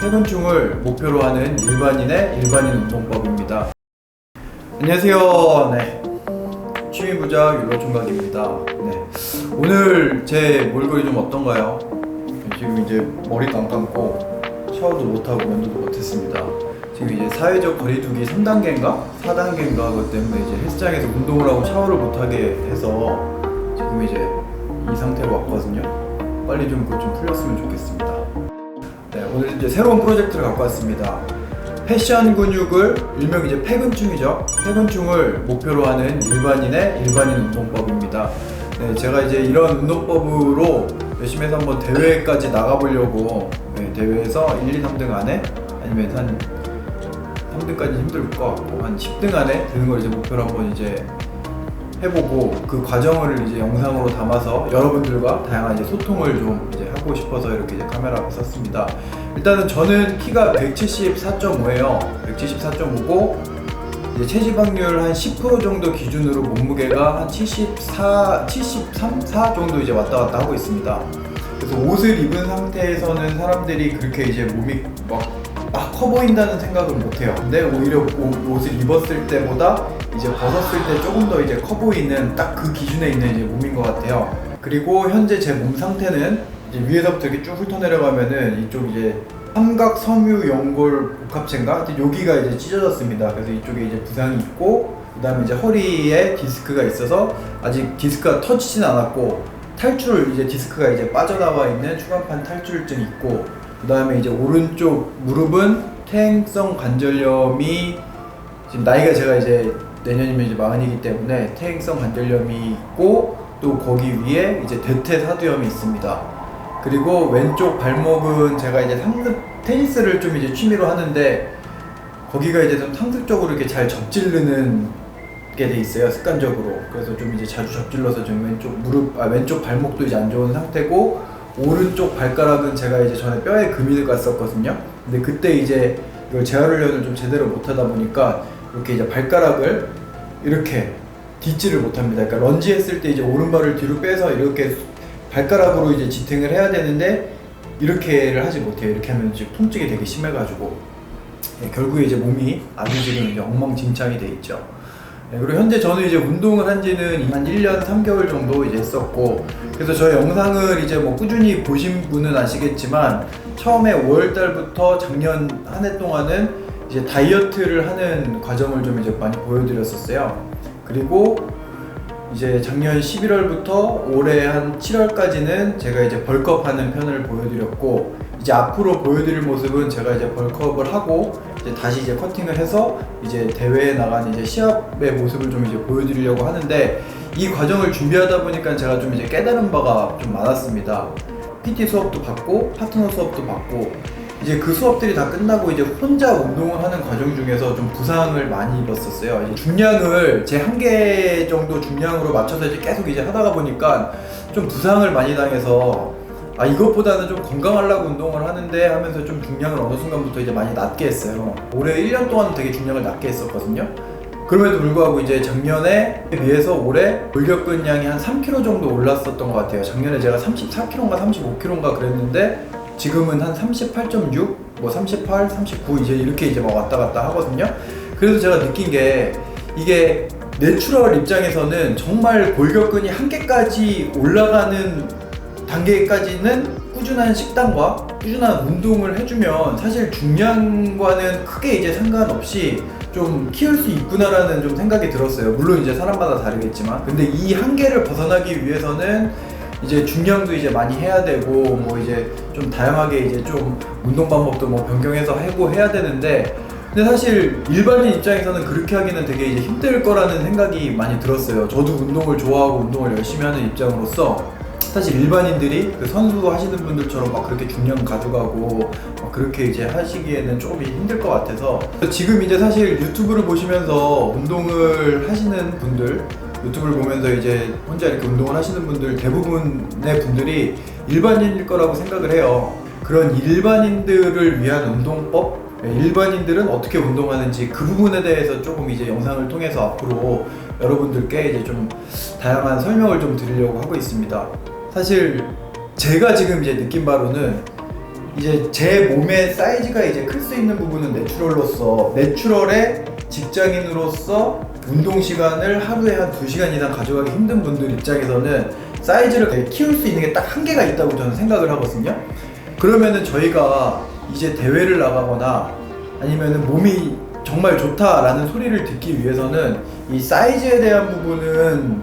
퇴근중을 목표로 하는 일반인의 일반인 운동법입니다. 안녕하세요. 네. 취미부자 율로총각입니다. 네. 오늘 제 몰골이 좀 어떤가요? 지금 이제 머리도 안 감고 샤워도 못하고 면도도 못했습니다. 지금 이제 사회적 거리두기 3단계인가? 4단계인가 그것 때문에 이제 헬스장에서 운동을 하고 샤워를 못하게 해서 지금 이제 이 상태로 왔거든요. 빨리 좀 그것 좀 풀렸으면 좋겠습니다. 네, 오늘 이제 새로운 프로젝트를 갖고 왔습니다. 패션 근육을 일명 이제 패근충이죠. 패근충을 목표로 하는 일반인의 일반인 운동법입니다. 네, 제가 이제 이런 운동법으로 열심히 해서 한번 대회까지 나가보려고 대회에서 1, 2, 3등 안에 아니면 한 3등까지 힘들 것 같고 한 10등 안에 드는 걸 이제 목표로 한번 이제 해보고 그 과정을 이제 영상으로 담아서 여러분들과 다양한 이제 소통을 좀 이제 하고 싶어서 이렇게 이제 카메라 앞에 섰습니다. 일단은 저는 키가 174.5예요. 174.5고 이제 체지방률 한 10% 정도 기준으로 몸무게가 한 74, 73, 4 정도 이제 왔다 갔다 하고 있습니다. 그래서 옷을 입은 상태에서는 사람들이 그렇게 이제 몸이 막 커 보인다는 생각을 못해요. 근데 오히려 옷을 입었을 때보다 이제 벗었을 때 조금 더 이제 커 보이는 딱 그 기준에 있는 이제 몸인 것 같아요. 그리고 현재 제 몸 상태는 이제 위에서부터 이렇게 쭉 훑어내려가면은 이쪽 이제 삼각 섬유 연골 복합체인가? 여기가 이제 찢어졌습니다. 그래서 이쪽에 이제 부상이 있고 그 다음에 이제 허리에 디스크가 있어서 아직 디스크가 터지진 않았고 탈출 이제 디스크가 이제 빠져나와 있는 추간판 탈출증이 있고 그 다음에 이제 오른쪽 무릎은 퇴행성 관절염이 지금 나이가 제가 이제 내년이면 이제 40이기 때문에 퇴행성 관절염이 있고 또 거기 위에 이제 대퇴사두염이 있습니다. 그리고 왼쪽 발목은 제가 이제 테니스를 좀 이제 취미로 하는데 거기가 이제 좀 상습적으로 이렇게 잘 접질르는 게 돼 있어요. 습관적으로. 그래서 좀 이제 자주 접질러서 좀 왼쪽 발목도 이제 안 좋은 상태고 오른쪽 발가락은 제가 이제 전에 뼈에 금이 갔었거든요. 근데 그때 이제 이걸 재활훈련을 좀 제대로 못하다 보니까 이렇게 이제 발가락을 이렇게 딛지를 못합니다. 그러니까 런지 했을 때 이제 오른발을 뒤로 빼서 이렇게 발가락으로 이제 지탱을 해야 되는데 이렇게를 하지 못해요. 이렇게 하면 지금 통증이 되게 심해가지고 결국에 이제 몸이 아주 지금 이제 엉망진창이 돼 있죠. 그리고 현재 저는 이제 운동을 한 지는 한 1년 3개월 정도 이제 했었고 그래서 저의 영상을 이제 뭐 꾸준히 보신 분은 아시겠지만 처음에 5월달부터 작년 한 해 동안은 이제 다이어트를 하는 과정을 좀 이제 많이 보여드렸었어요. 그리고 이제 작년 11월부터 올해 한 7월까지는 제가 이제 벌크업하는 편을 보여드렸고 이제 앞으로 보여드릴 모습은 제가 이제 벌크업을 하고 이제 다시 이제 커팅을 해서 이제 대회에 나간 이제 시합의 모습을 좀 이제 보여드리려고 하는데 이 과정을 준비하다 보니까 제가 좀 이제 깨달은 바가 좀 많았습니다. PT 수업도 받고 파트너 수업도 받고 이제 그 수업들이 다 끝나고 이제 혼자 운동을 하는 과정 중에서 좀 부상을 많이 입었었어요. 이제 중량을 제 한계 정도 중량으로 맞춰서 이제 계속 이제 하다가 보니까 좀 부상을 많이 당해서 이것보다는 좀 건강하려고 운동을 하는데 하면서 좀 중량을 어느 순간부터 이제 많이 낮게 했어요. 올해 1년 동안 되게 중량을 낮게 했었거든요. 그럼에도 불구하고 이제 작년에 비해서 올해 골격근량이 한 3kg 정도 올랐었던 것 같아요. 작년에 제가 34kg인가 35kg인가 그랬는데 지금은 한 38.6, 뭐 38, 39 이제 이렇게 이제 막 왔다 갔다 하거든요. 그래서 제가 느낀 게 이게 내추럴 입장에서는 정말 골격근이 한계까지 올라가는 단계까지는 꾸준한 식단과 꾸준한 운동을 해주면 사실 중량과는 크게 이제 상관없이 좀 키울 수 있구나라는 좀 생각이 들었어요. 물론 이제 사람마다 다르겠지만 근데 이 한계를 벗어나기 위해서는 이제 중량도 이제 많이 해야 되고 뭐 이제 좀 다양하게 이제 좀 운동 방법도 뭐 변경해서 하고 해야 되는데 근데 사실 일반인 입장에서는 그렇게 하기는 되게 이제 힘들 거라는 생각이 많이 들었어요. 저도 운동을 좋아하고 운동을 열심히 하는 입장으로서 사실 일반인들이 그 선수 하시는 분들처럼 막 그렇게 중량 가져가고 막 그렇게 이제 하시기에는 조금 힘들 것 같아서 지금 이제 사실 유튜브를 보시면서 운동을 하시는 분들 유튜브를 보면서 이제 혼자 이렇게 운동을 하시는 분들 대부분의 분들이 일반인일 거라고 생각을 해요. 그런 일반인들을 위한 운동법? 일반인들은 어떻게 운동하는지 그 부분에 대해서 조금 이제 영상을 통해서 앞으로 여러분들께 이제 좀 다양한 설명을 좀 드리려고 하고 있습니다. 사실 제가 지금 이제 느낀 바로는 이제 제 몸의 사이즈가 이제 클 수 있는 부분은 내추럴로서, 내추럴의 직장인으로서 운동 시간을 하루에 한 2시간 이상 가져가기 힘든 분들 입장에서는 사이즈를 키울 수 있는 게 딱 한계가 있다고 저는 생각을 하거든요. 그러면은 저희가 이제 대회를 나가거나 아니면은 몸이 정말 좋다라는 소리를 듣기 위해서는 이 사이즈에 대한 부분은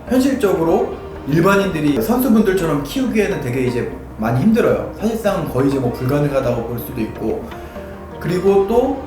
현실적으로 일반인들이 선수분들처럼 키우기에는 되게 이제 많이 힘들어요. 사실상 거의 이제 뭐 불가능하다고 볼 수도 있고, 그리고 또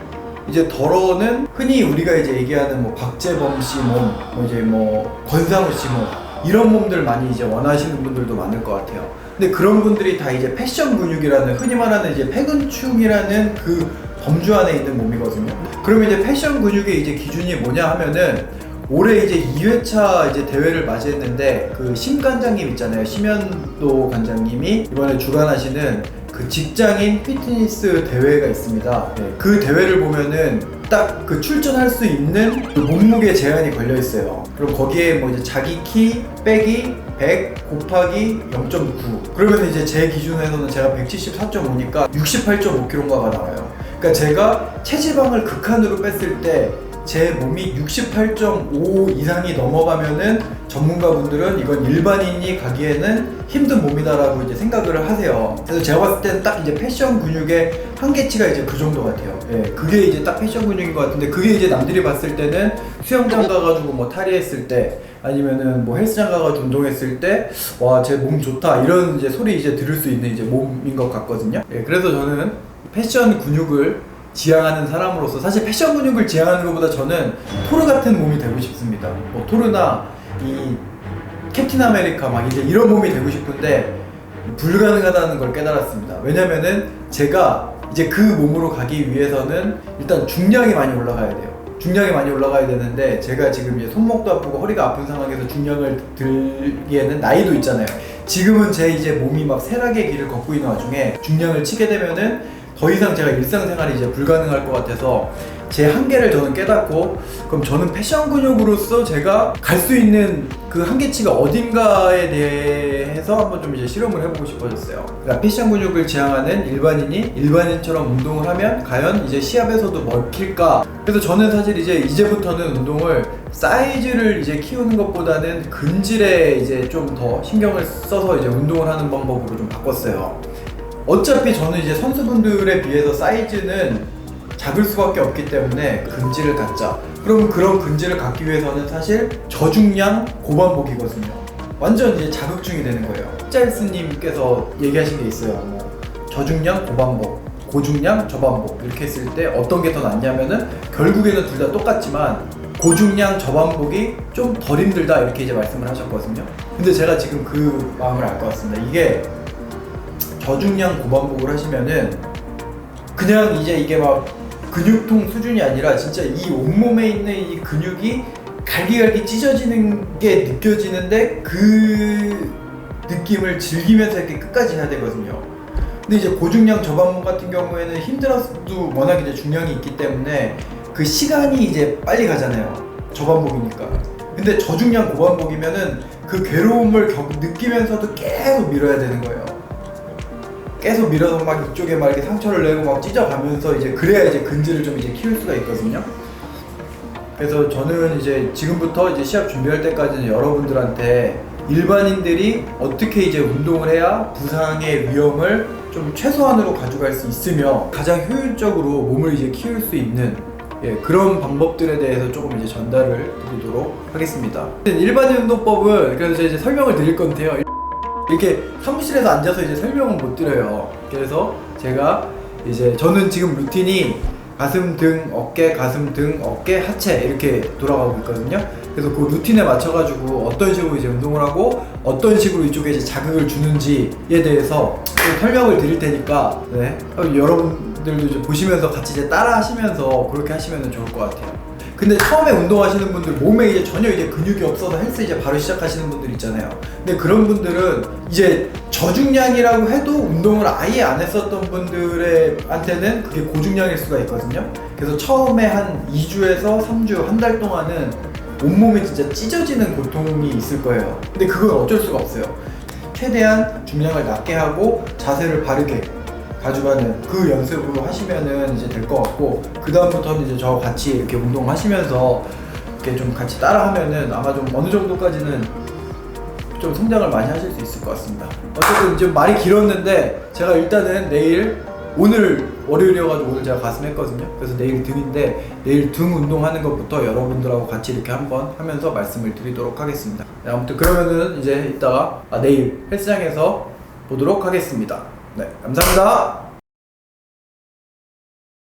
이제 덜어는 흔히 우리가 이제 얘기하는 뭐 박재범 씨 몸, 뭐 이제 뭐 권상우 씨 몸, 이런 몸들 많이 이제 원하시는 분들도 많을 것 같아요. 근데 그런 분들이 다 이제 패션 근육이라는, 흔히 말하는 이제 폐근축이라는 그 범주 안에 있는 몸이거든요. 그러면 이제 패션 근육의 이제 기준이 뭐냐 하면은, 올해 이제 2회차 이제 대회를 맞이했는데 그 심 관장님 있잖아요. 심현도 관장님이 이번에 주관하시는 그 직장인 피트니스 대회가 있습니다. 네, 그 대회를 보면은 딱 그 출전할 수 있는 그 몸무게 제한이 걸려 있어요. 그럼 거기에 뭐 이제 자기 키 빼기 100 곱하기 0.9, 그러면 이제 제 기준에서는 제가 174.5니까 68.5kg가 나와요. 그러니까 제가 체지방을 극한으로 뺐을 때 제 몸이 68.5 이상이 넘어가면은 전문가분들은 이건 일반인이 가기에는 힘든 몸이다라고 이제 생각을 하세요. 그래서 제가 봤을 때는 딱 이제 패션 근육의 한계치가 이제 그 정도 같아요. 예, 그게 이제 딱 패션 근육인 것 같은데, 그게 이제 남들이 봤을 때는 수영장 가가지고 뭐 탈의했을 때, 아니면은 뭐 헬스장 가가지고 운동했을 때, 와, 제 몸 좋다, 이런 이제 소리 이제 들을 수 있는 이제 몸인 것 같거든요. 예, 그래서 저는 패션 근육을 지향하는 사람으로서, 사실 패션 근육을 지향하는 것보다 저는 토르 같은 몸이 되고 싶습니다. 뭐 토르나 이 캡틴 아메리카 막 이제 이런 몸이 되고 싶은데 불가능하다는 걸 깨달았습니다. 왜냐면은 제가 이제 그 몸으로 가기 위해서는 일단 중량이 많이 올라가야 돼요. 중량이 많이 올라가야 되는데, 제가 지금 이제 손목도 아프고 허리가 아픈 상황에서 중량을 들기에는 나이도 있잖아요. 지금은 제 이제 몸이 막 쇠락의 길을 걷고 있는 와중에 중량을 치게 되면은 더 이상 제가 일상생활이 이제 불가능할 것 같아서 제 한계를 저는 깨닫고, 그럼 저는 패션 근육으로서 제가 갈 수 있는 그 한계치가 어딘가에 대해서 한번 좀 이제 실험을 해보고 싶어졌어요. 그러니까 패션 근육을 지향하는 일반인이 일반인처럼 운동을 하면 과연 이제 시합에서도 먹힐까? 그래서 저는 사실 이제부터는 운동을 사이즈를 이제 키우는 것보다는 근질에 이제 좀 더 신경을 써서 이제 운동을 하는 방법으로 좀 바꿨어요. 어차피 저는 이제 선수분들에 비해서 사이즈는 작을 수밖에 없기 때문에 근질을 갖자. 그럼 그런 근질을 갖기 위해서는 사실 저중량 고반복이거든요. 완전 이제 자극중이 되는 거예요. 짤스님께서 얘기하신 게 있어요. 뭐 저중량 고반복, 고중량 저반복 이렇게 했을 때 어떤 게 더 낫냐면은 결국에는 둘 다 똑같지만 고중량 저반복이 좀 덜 힘들다, 이렇게 이제 말씀을 하셨거든요. 근데 제가 지금 그 마음을 알 것 같습니다. 이게 저중량 고반복을 하시면은 그냥 이제 이게 막 근육통 수준이 아니라 진짜 이 온몸에 있는 이 근육이 갈기갈기 찢어지는 게 느껴지는데, 그 느낌을 즐기면서 이렇게 끝까지 해야 되거든요. 근데 이제 고중량 저반복 같은 경우에는 힘들어도 워낙 이제 중량이 있기 때문에 그 시간이 이제 빨리 가잖아요. 저반복이니까. 근데 저중량 고반복이면은 그 괴로움을 느끼면서도 계속 밀어야 되는 거예요. 계속 밀어서 막 이쪽에 막 이렇게 상처를 내고 막 찢어가면서 이제 그래야 이제 근질을 좀 이제 키울 수가 있거든요. 그래서 저는 이제 지금부터 이제 시합 준비할 때까지는 여러분들한테 일반인들이 어떻게 이제 운동을 해야 부상의 위험을 좀 최소한으로 가져갈 수 있으며 가장 효율적으로 몸을 이제 키울 수 있는, 예, 그런 방법들에 대해서 조금 이제 전달을 드리도록 하겠습니다. 일반인 운동법은 그래서 제가 이제 설명을 드릴 건데요. 이렇게 사무실에서 앉아서 이제 설명은 못 드려요. 그래서 제가 이제 저는 지금 루틴이 가슴, 등, 어깨, 가슴, 등, 어깨, 하체 이렇게 돌아가고 있거든요. 그래서 그 루틴에 맞춰가지고 어떤 식으로 이제 운동을 하고 어떤 식으로 이쪽에 이제 자극을 주는지에 대해서 좀 설명을 드릴 테니까, 네, 여러분들도 이제 보시면서 같이 이제 따라 하시면서 그렇게 하시면 좋을 것 같아요. 근데 처음에 운동하시는 분들, 몸에 이제 전혀 이제 근육이 없어서 헬스 이제 바로 시작하시는 분들 있잖아요. 근데 그런 분들은 이제 저중량이라고 해도 운동을 아예 안 했었던 분들한테는 그게 고중량일 수가 있거든요. 그래서 처음에 한 2주에서 3주, 한 달 동안은 온몸이 진짜 찢어지는 고통이 있을 거예요. 근데 그건 어쩔 수가 없어요. 최대한 중량을 낮게 하고 자세를 바르게 가져가는 그 연습으로 하시면은 이제 될 것 같고, 그 다음부터는 이제 저 같이 이렇게 운동하시면서 이렇게 좀 같이 따라하면은 아마 좀 어느 정도까지는 좀 성장을 많이 하실 수 있을 것 같습니다. 어쨌든 좀 말이 길었는데 제가 일단은 오늘 월요일이어가지고 오늘 제가 가슴 했거든요. 그래서 내일 등인데 내일 등 운동하는 것부터 여러분들하고 같이 이렇게 한번 하면서 말씀을 드리도록 하겠습니다. 네, 아무튼 그러면은 이제 이따가 내일 헬스장에서 보도록 하겠습니다. 네, 감사합니다.